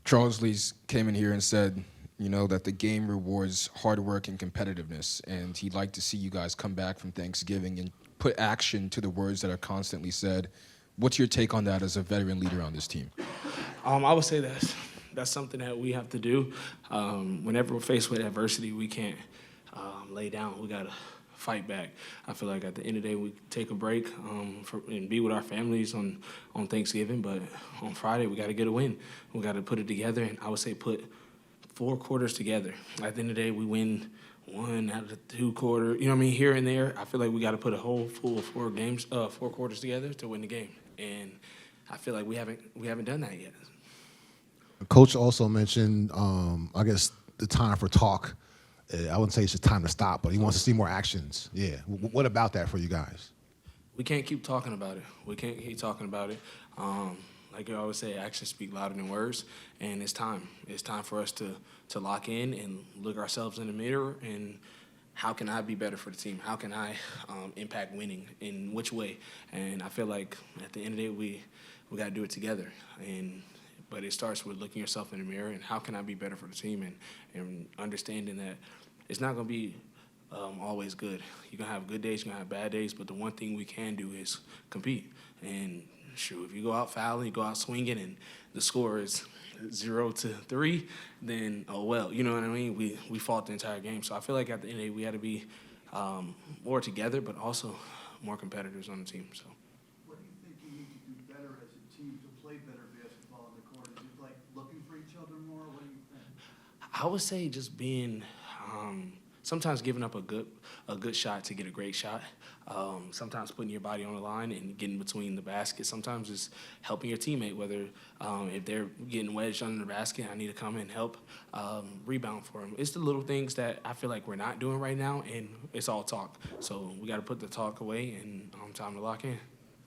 Charles Lee's came in here and said, that the game rewards hard work and competitiveness, and he'd like to see you guys come back from Thanksgiving and put action to the words that are constantly said. What's your take on that as a veteran leader on this team? I would say that's something that we have to do. Whenever we're faced with adversity, we can't lay down. We got to fight back. I feel like at the end of the day, we take a break and be with our families on Thanksgiving, but on Friday, we got to get a win. We got to put it together, and I would say put 4 quarters together. At the end of the day, we win 1 out of the 2 quarters. Here and there. I feel like we got to put a whole full 4 quarters together to win the game, and I feel like we haven't done that yet. Coach also mentioned, I guess, the time for talk. I wouldn't say it's just time to stop, but he wants to see more actions. Yeah. What about that for you guys? We can't keep talking about it. We can't keep talking about it. Like you always say, actions speak louder than words, and it's time. It's time for us to lock in and look ourselves in the mirror and how can I be better for the team? How can I impact winning? In which way? And I feel like at the end of the day, we got to do it together. But it starts with looking yourself in the mirror and how can I be better for the team and understanding that it's not going to be always good. You're going to have good days, you're going to have bad days, but the one thing we can do is compete. And shoot, if you go out fouling, you go out swinging, and the score is 0-3, then, oh well. You know what I mean? We fought the entire game. So I feel like at the end of the day, we had to be more together, but also more competitors on the team. So. What do you think you need to do better as a team to play better basketball on the court? Is it like looking for each other more? What do you think? I would say just being sometimes giving up a good shot to get a great shot. Sometimes putting your body on the line and getting between the basket. Sometimes it's helping your teammate, whether if they're getting wedged under the basket, I need to come and help rebound for them. It's the little things that I feel like we're not doing right now, and it's all talk. So we got to put the talk away, and time to lock in.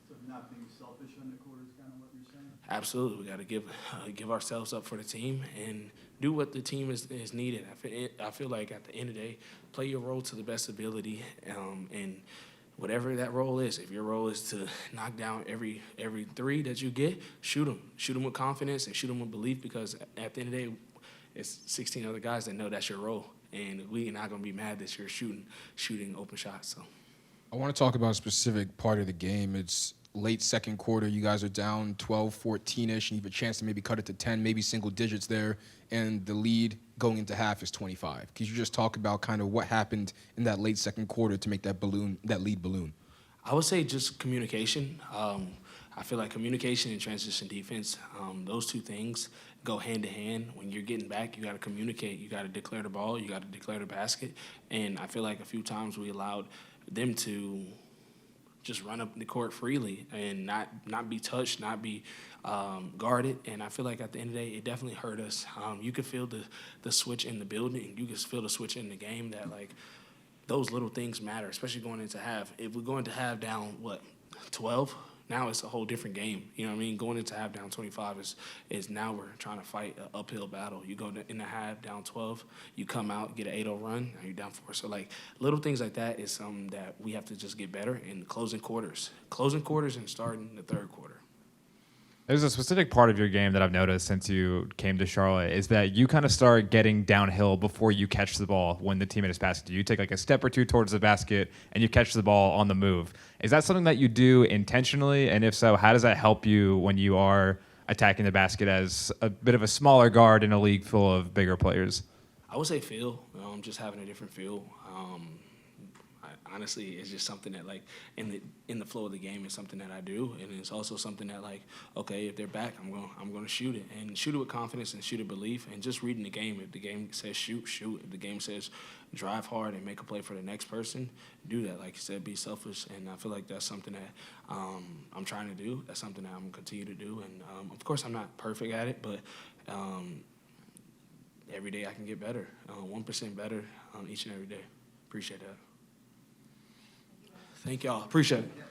So not being selfish on the court is kind of what you're saying? Absolutely. We got to give ourselves up for the team and do what the team is needed. I feel like at the end of the day, play your role to the best ability, and whatever that role is. If your role is to knock down every 3 that you get, shoot them. Shoot them with confidence and shoot them with belief, because at the end of the day, it's 16 other guys that know that's your role, and we're not going to be mad that you're shooting open shots. So, I want to talk about a specific part of the game. It's late second quarter. You guys are down 12, 14-ish, and you have a chance to maybe cut it to 10, maybe single digits there, and the lead going into half is 25. Could you just talk about kind of what happened in that late second quarter to make that lead balloon? I would say just communication. I feel like communication and transition defense, those 2 things go hand to hand. When you're getting back, you got to communicate. You got to declare the ball. You got to declare the basket. And I feel like a few times we allowed them to just run up the court freely and not be touched, not be guarded. And I feel like at the end of the day, it definitely hurt us. You could feel the switch in the building. You could feel the switch in the game that, like, those little things matter, especially going into half. If we're going to half down, 12? Now it's a whole different game. You know what I mean? Going into half down 25 is now we're trying to fight an uphill battle. You go in the half down 12, you come out, get an 8-0 run, and you're down 4. So, like, little things like that is something that we have to just get better in closing quarters and starting the third quarter. There's a specific part of your game that I've noticed since you came to Charlotte is that you kind of start getting downhill before you catch the ball when the teammate is passing to you. You take like a step or 2 towards the basket and you catch the ball on the move. Is that something that you do intentionally? And if so, how does that help you when you are attacking the basket as a bit of a smaller guard in a league full of bigger players? I would say feel, just having a different feel. Honestly, it's just something that, like, in the flow of the game is something that I do, and it's also something that, like, okay, if they're back, I'm going to shoot it, and shoot it with confidence and shoot it with belief, and just reading the game. If the game says shoot. If the game says drive hard and make a play for the next person, do that. Like you said, be selfish, and I feel like that's something that I'm trying to do. That's something that I'm going to continue to do, and of course I'm not perfect at it, but every day I can get better, 1% better each and every day. Appreciate that. Thank y'all. Appreciate it.